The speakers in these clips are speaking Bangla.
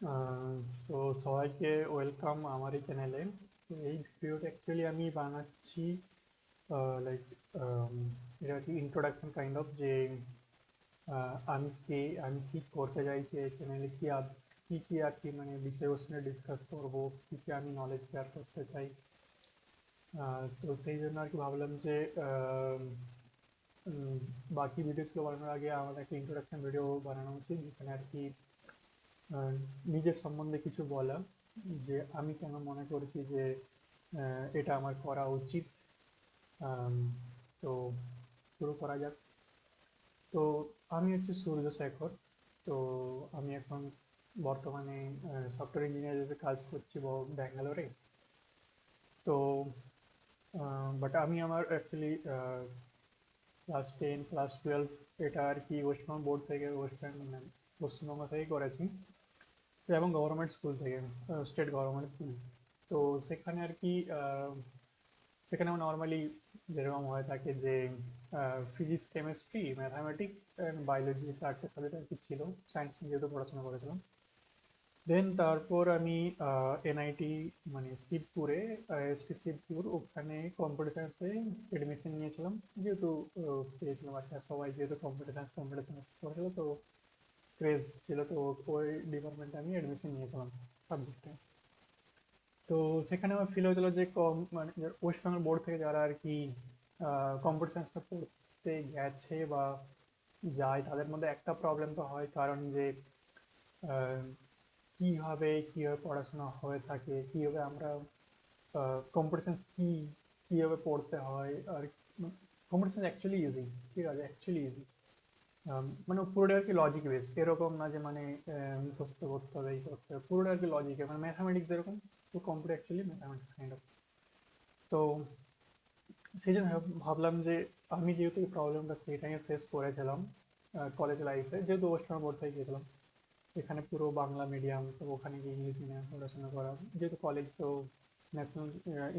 আহ, তো সবাইকে ওয়েলকাম আমার এই চ্যানেলে। এই ভিডিওটা অ্যাকচুয়ালি আমি বানাচ্ছি লাইক এটা কি ইন্ট্রোডাকশন কাইন্ড অফ যে আমি কে, আমি কি করতে চাইছি এই চ্যানেলে, কি কি আর কি মানে বিষয়বস্তু নিয়ে ডিসকাস করবো, কি কি আমি নলেজ শেয়ার করতে চাই। তো সেই জন্য আর কি ভাবলাম যে আহ, উম, বাকি ভিডিওগুলো বানানোর আগে আমাদের একটা ইন্ট্রোডাকশন ভিডিও বানানো উচিত, যেখানে আর কি আহ, নিজের সম্বন্ধে কিছু বলা, যে আমি কেন মনে করছি যে এটা আমার করা উচিত। আম, তো শুরু করা যাক। তো আমি হচ্ছে সূর্য শেখর। তো আমি এখন বর্তমানে সফটওয়্যার ইঞ্জিনিয়ার হিসেবে কাজ করছি ব্যাঙ্গালোরে। তো বাট আমি আমার অ্যাকচুয়ালি ক্লাস 10 ক্লাস 12 এটা আর কি ওয়েস্টবেঙ্গল বোর্ড থেকে, পশ্চিমবঙ্গ থেকে করেছি। তো এবং গভর্নমেন্ট স্কুল থেকে, স্টেট গভর্নমেন্ট স্কুল। তো সেখানে আর কি সেখানে আমার নর্মালি যেরকম হয়ে থাকে যে physics, chemistry, mathematics and biology, চারটে সাবজেক্ট আর কি ছিল। সায়েন্স নিয়ে যেহেতু পড়াশোনা করেছিলাম। দেন তারপর আমি এনআইটি মানে শিবপুরে, আইএসটি শিবপুর, ওখানে কম্পিউটার সায়েন্সে এডমিশন নিয়েছিলাম। যেহেতু পেয়েছিলাম আর কি, আর সবাই যেহেতু কম্পিউটার সায়েন্স করেছিল, তো ক্রেজ ছিল, তো ওই ডিপার্টমেন্টে আমি এডমিশন নিয়েছিলাম সাবজেক্টে। তো সেখানে আমার ফিল হয়েছিল যে কম মানে ওয়েস্ট বেঙ্গল বোর্ড থেকে যারা আর কি কম্পিউটার সায়েন্সটা পড়তে গেছে বা যায়, তাদের মধ্যে একটা প্রবলেম তো হয়, কারণ যে আহ, কিভাবে পড়াশোনা হয়ে থাকে, কিভাবে আমরা কম্পিউটার সায়েন্স কিভাবে পড়তে হয়। আর কম্পিউটার সায়েন্স অ্যাকচুয়ালি ইজি, ঠিক আছে, অ্যাকচুয়ালি ইজি। মানে পুরোটা আর কি লজিক বেস, এরকম না যে মানে মুখস্থ করতে হবে, এই করতে হবে। পুরোটা আর কি লজিকে, মানে ম্যাথামেটিক্স যেরকম, তো computer actually mathematics kind of. তো সেই জন্য ভাবলাম যে আমি যেহেতু এই প্রবলেমটা সেই টাইমে ফেস করেছিলাম কলেজ লাইফে, যেহেতু ওয়েস্টার্ন বোর্ড থেকে গিয়েছিলাম, এখানে পুরো বাংলা মিডিয়াম, তো ওখানে গিয়ে ইংলিশ মিডিয়াম পড়াশোনা করা, যেহেতু কলেজ তো ন্যাশনাল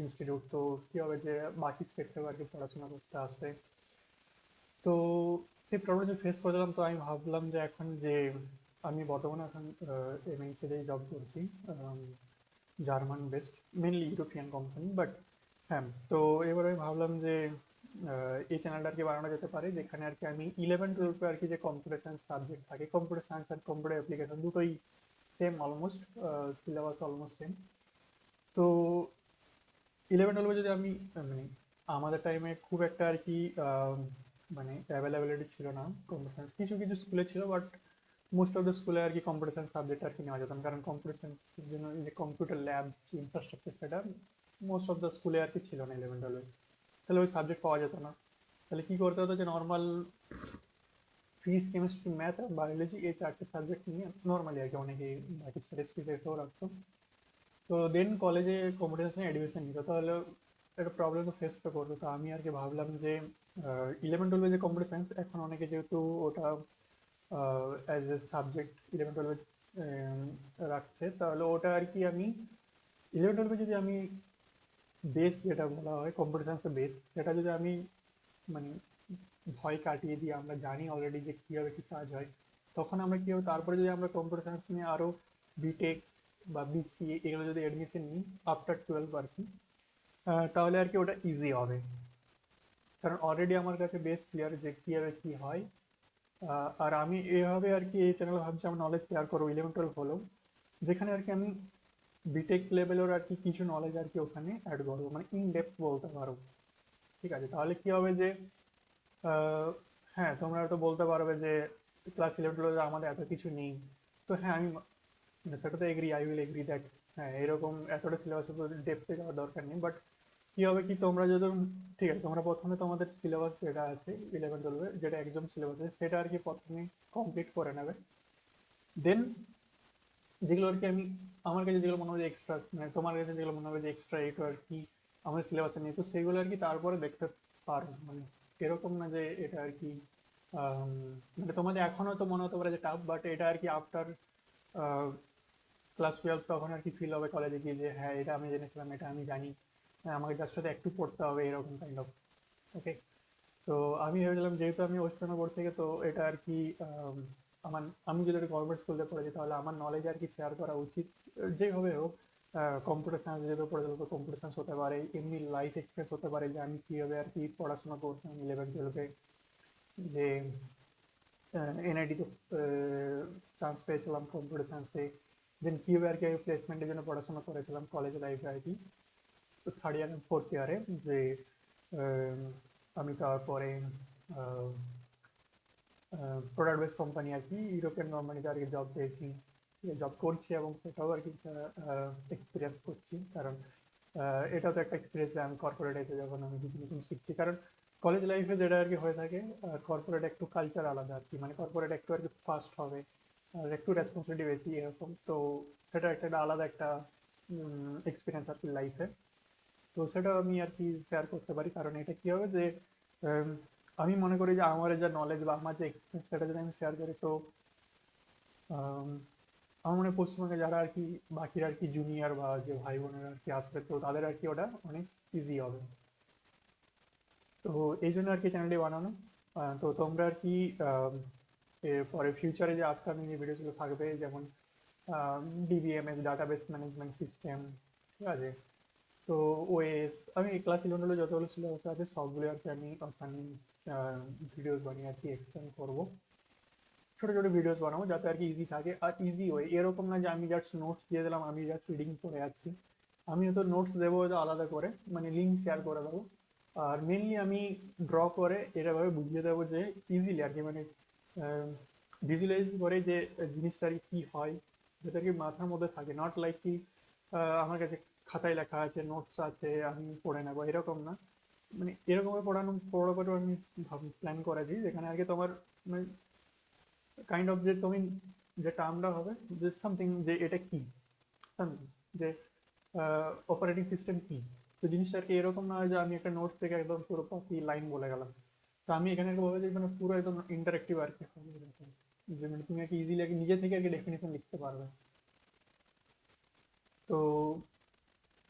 ইনস্টিটিউট, তো কী হবে যে বাকি স্টেট থেকে আর কি পড়াশোনা করতে আসবে। তো সেই প্রবলেম ফেস করেছিলাম। তো আমি ভাবলাম যে এখন যে আমি বর্তমানে এখন এমএনসিতে জব করছি, German based, mainly European company, but হ্যাঁ। তো এবার আমি ভাবলাম যে এই চ্যানেলটা আর কি বানানো যেতে পারে, যেখানে আর কি আমি 11-12 আর কি যে কম্পিউটার সায়েন্স সাবজেক্ট থাকে, কম্পিউটার সায়েন্স আর কম্পিউটার অ্যাপ্লিকেশন দুটোই same almost, syllabus almost same. তো 11-12 যদি আমি মানে আমাদের টাইমে খুব একটা আর কি মানে অ্যাভেলেবিলিটি ছিল না কম্পিউটার সায়েন্স, কিছু কিছু স্কুলে ছিল, বাট মোস্ট অফ দ্য স্কুলে আর কি কম্পিউটার সায়েন্স সাবজেক্ট আর কি নেওয়া যেত না, কারণ কম্পিউটার সায়েন্সের জন্য যে কম্পিউটার ল্যাব, যে ইনফ্রাস্ট্রাকচার, সেটা মোস্ট অফ দ্য স্কুলে আর কি ছিল না 11-12। তাহলে ওই সাবজেক্ট পাওয়া যেত না। তাহলে কি করতে হতো যে নর্মাল ফিজিক্স, কেমিস্ট্রি, ম্যাথ আর বায়োলজি, এই চারটে সাবজেক্ট নিয়ে নর্মালি আর কি অনেকে বাকি স্ট্যাটিস্টিক্সও রাখতো। তো দেন কলেজে কম্পিউটার সায়েন্সে এডমিশন নিত, তাহলে একটা প্রবলেম তো ফেস তো করতো। তো আমি আর কি ভাবলাম যে 11-12 যে কম্পিউটার সায়েন্স, এখন অনেকে যেহেতু ওটা অ্যাজ এ সাবজেক্ট 11-12 রাখছে, তাহলে ওটা আর কি আমি 11-12 যদি আমি বেস, যেটা বলা হয় কম্পিউটার সায়েন্সের বেস, সেটা যদি আমি মানে ভয় কাটিয়ে দিয়ে, আমরা জানি অলরেডি যে কীভাবে কী কাজ হয়, তখন আমরা কী হবে, তারপরে যদি আমরা কম্পিউটার সায়েন্স নিয়ে আরও বিটেক বা বিসিএ এগুলো যদি অ্যাডমিশন নিই আফটার 12 আর কি, তাহলে আর কি ওটা ইজি হবে, কারণ অলরেডি আমার কাছে বেস ক্লিয়ার যে কীভাবে কী হয়। আর আমি এভাবে আর কি এই চ্যানেলে ভাবছি আমার নলেজ শেয়ার করবো 11-12 হলেও, যেখানে আর কি আমি বিটেক লেভেলের আর কি কিছু নলেজ আর কি ওখানে অ্যাড করবো, মানে ইন ডেপথ বলতে পারো। ঠিক আছে, তাহলে কি হবে যে আহ, হ্যাঁ, তোমরা তো বলতে পারবে যে ক্লাস 11-12 আমাদের এত কিছু নেই। তো হ্যাঁ, আমি মানে সেটা তো agree, I will agree that হ্যাঁ, এরকম এতটা সিলেবাসের ডেপথে যাওয়ার দরকার নেই। বাট কি হবে কি, তোমরা যদি ঠিক আছে, তোমরা প্রথমে তোমাদের সিলেবাস যেটা আছে 11-12 যেটা একদম সিলেবাস আছে, সেটা আর কি প্রথমে কমপ্লিট করে নেবে। দেন যেগুলো আর কি আমার কাছে যেগুলো মনে হবে যে এক্সট্রা, মানে তোমার কাছে যেগুলো মনে হবে যে এক্সট্রা, এইটা আর কি আমাদের সিলেবাসে নেই, তো সেগুলো আর কি তারপরে দেখতে পারো। মানে এরকম না যে এটা আর কি আম, মানে তোমাদের এখনো তো মনে হতে পারে যে টাফ, বাট এটা আর কি আফটার ক্লাস 12 তখন আর কি ফিল হবে কলেজে গিয়ে যে হ্যাঁ, এটা আমি জেনেছিলাম, এটা আমি জানি। হ্যাঁ, আমাকে জাস্ট সাথে একটু পড়তে হবে, এরকম কাইন্ড অফ। ওকে। তো আমি ভেবেছিলাম যেহেতু আমি ওয়েস্ট বেঙ্গল বোর্ড থেকে, তো এটা আর কি আমি যদি একটা গভর্নমেন্ট স্কুলে পড়েছি তাহলে আমার নলেজ আর কি শেয়ার করা উচিত, যেভাবে হোক। কম্পিউটার সায়েন্স যেহেতু পড়ে তাহলে কম্পিউটার সায়েন্স হতে পারে, এমনি লাইফ এক্সপিরিয়েন্স হতে পারে যে আমি কিভাবে আর কি পড়াশোনা করতাম 11-12-এ, যে এনআইটিতে চান্স পেয়েছিলাম কম্পিউটার সায়েন্সে, দেন কিভাবে আর কি আমি প্লেসমেন্টের জন্য পড়াশোনা করেছিলাম কলেজ লাইফে আর কি, তো থার্ড ইয়ার ফোর্থ ইয়ারে, যে আহ, আমি তারপরে প্রোডাক্ট বেস কোম্পানি আর কি ইউরোপিয়ান কোম্পানিতে আর কি জব পেয়েছি, জব করছি, এবং সেটাও আর কি এক্সপিরিয়েন্স করছি, কারণ এটাও তো একটা এক্সপিরিয়েন্স যে আমি কর্পোরেট লাইফে যখন আমি কিছু নতুন শিখছি, কারণ কলেজ লাইফে যেটা আর কি হয়ে থাকে, কর্পোরেট একটু কালচার আলাদা আর কি, মানে কর্পোরেট একটু আর কি ফাস্ট হবে, আর একটু রেসপন্সিবিলিটি বেশি এরকম, তো সেটা একটা আলাদা একটা এক্সপিরিয়েন্স আর কি লাইফে। তো সেটা আমি আর কি শেয়ার করতে পারি, কারণ এটা কি হবে যে আম, আমি মনে করি যে আমার যা নলেজ বা আমার যে এক্সপিরিয়েন্স সেটা যদি আমি শেয়ার করি, তো আম, আমার মনে হয় পশ্চিমবঙ্গে যারা আর কি বাকিরা আর কি জুনিয়র বা যে ভাই বোনেরা আর কি আসবে, তো তাদের আর কি ওটা অনেক ইজি হবে। তো এই জন্য আর কি চ্যানেলটি বানানো। তো তোমরা আর কি আম, পরে ফিউচারে যে আপকামিং যে ভিডিওগুলো থাকবে, যেমন ডিবিএমএস ডাটাবেস ম্যানেজমেন্ট সিস্টেম, ঠিক আছে, তো ওএস, আমি ক্লাস 11 যতগুলো সিলেবাস আছে সবগুলো আর কি আমি ওখানে ভিডিওস বানিয়ে আর কি এক্সপ্লেন করবো, ছোট ছোট ভিডিওস বানাবো যাতে আর কি ইজি থাকে আর ইজি হয়, এরকম না যে আমি জাস্ট নোটস দিয়ে দিলাম, আমি জাস্ট রিডিং করে যাচ্ছি। আমি হয়তো নোটস দেবো হয়তো আলাদা করে, মানে লিঙ্ক শেয়ার করে দেবো, আর মেনলি আমি ড্র করে এরকমভাবে বুঝিয়ে দেবো যে ইজিলি আর কি, মানে ভিজুয়ালাইজ করে যে জিনিসটা আর কি কি হয়, যেটা আর কি মাথার মধ্যে থাকে, নট লাইক কি আমার কাছে খাতায় লেখা আছে নোটস আছে আমি পড়ে নেবো, এরকম না। মানে এরকম ভাবে পড়ো করে আমি প্ল্যান করেছি, যেখানে আর কি তোমার মানে কাইন্ড অফ যে তুমি যে টার্মটা হবে, যে সামথিং যে এটা কি something, যে অপারেটিং সিস্টেম কি, তো জিনিসটা আর কি এরকম না হয় যে আমি একটা নোটস থেকে একদম পুরো প্রতি লাইন বলে গেলাম। তো আমি এখানে বলবো যে মানে পুরো একদম ইন্টারেক্টিভ আর কি হবে এরকম, যে মানে তুমি আর কি ইজিলি আর কি নিজে থেকে আর কি ডেফিনেশন লিখতে পারবে। তো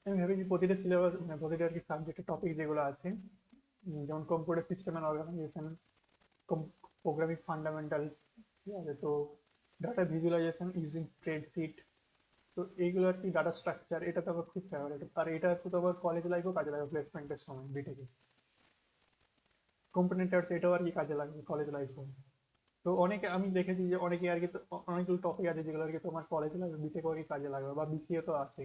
আমি ভেবেছি প্রতিটা সিলেবাস মানে প্রতিটা আর কি সাবজেক্টের টপিক যেগুলো আছে, যেমন computer system and organisation, programming fundamentals, ঠিক আছে, তো ডাটা ভিজুয়ালাইজেশন ইউজিং স্প্রেডশিট, তো এইগুলো আর কি ডাটা স্ট্রাকচার, এটা তো আমার খুব ফেভারিট, আর এটা তো তোমার কলেজ লাইফেও কাজে লাগে প্লেসমেন্টের সময় বিটেকে, কম্পোনেন্টার্স এটাও আর কি কাজে লাগবে কলেজ লাইফে। তো অনেকে আমি দেখেছি যে অনেকে আর কি অনেকগুলো টপিক আছে যেগুলো আর কি তোমার কলেজ লাইফে বিটেকে আর কি কাজে লাগবে, বা বিসিএ তো আছে,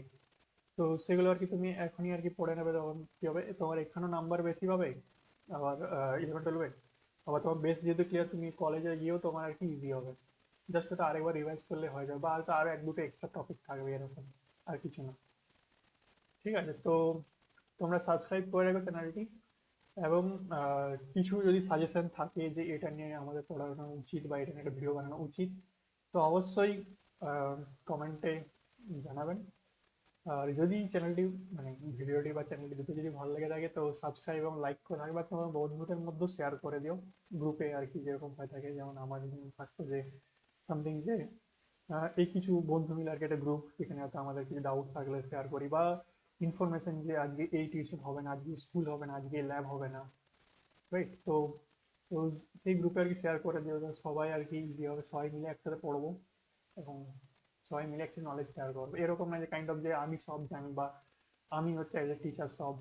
তো সেগুলো আর কি তুমি এখনই আর কি পড়ে নেবে, তখন কি হবে তোমার এখানেও নাম্বার বেশি পাবে, আবার 11-12, আবার তোমার বেস যেহেতু ক্লিয়ার, তুমি কলেজে গিয়েও তোমার আর কি ইজি হবে, জাস্ট ওটা আরেকবার রিভাইজ করলে হয়ে যাবে, বা হয়তো আরো এক দুটো এক্সট্রা টপিক থাকবে এরকম, আর কিছু না। ঠিক আছে, তো তোমরা সাবস্ক্রাইব করে রাখো চ্যানেলটি, এবং কিছু যদি সাজেশন থাকে যে এটা নিয়ে আমাদের পড়ানো উচিত বা এটা নিয়ে একটা ভিডিও বানানো উচিত, তো অবশ্যই কমেন্টে জানাবেন। আর যদি চ্যানেলটি মানে ভিডিওটি বা চ্যানেলটি দুটো যদি ভালো লেগে থাকে, তো সাবস্ক্রাইব এবং লাইক করে থাকবে, আর তোমার বন্ধুদের মধ্যেও শেয়ার করে দিও, গ্রুপে আর কি যেরকম হয়ে থাকে, যেমন আমার যেমন থাকতো যে সামথিং যে এই কিছু বন্ধু মিলে আর কি একটা গ্রুপ, যেখানে হয়তো আমাদের কিছু ডাউট থাকলে শেয়ার করি, বা ইনফরমেশন যে আজকে এই টিউশন হবে না, আজকে স্কুল হবে না, আজকে ল্যাব হবে না, রাইট, তো তো সেই গ্রুপে আর কি শেয়ার করে দিও, তো সবাই আর কি ইজি হবে, সবাই মিলে একসাথে পড়বো, এবং সবাই মিলে একটি নলেজ শেয়ার করবো, এরকম না যে কাইন্ড অফ যে আমি সব জানি, বা আমি হচ্ছে এজ এ টিচার সব,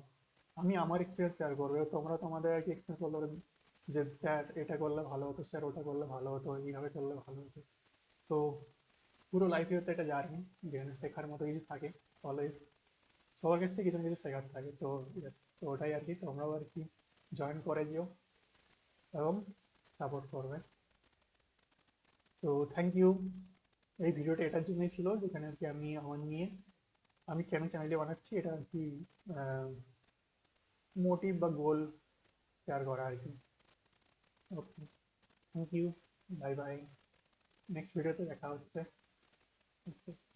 আমি আমার এক্সপিরিয়েন্স শেয়ার করবো, তোমরা তোমাদের আর কি এক্সপিরিয়েন্স বলতে পারো, যে স্যার এটা করলে ভালো হতো, স্যার ওটা করলে ভালো হতো, এইভাবে করলে ভালো হতো। তো পুরো লাইফে হচ্ছে একটা জার্নি, যেখানে শেখার মতো কিছু থাকে, অলওয়েজ সবার কাছ থেকে কিছু না কিছু শেখার থাকে, তো yes, তো ওটাই আর কি তোমরাও আর কি জয়েন করে দিও এবং সাপোর্ট করবে। তো থ্যাংক ইউ। এই ভিডিওটা এটার জন্যই ছিল, যেখানে আর কি আমি আমার নিয়ে আমি কেন চ্যানেলটি বানাচ্ছি এটা আর কি মোটিভ বা গোল শেয়ার করা আর কি। Okay, thank you, bye bye, next ভিডিওতে দেখা হচ্ছে। Okay.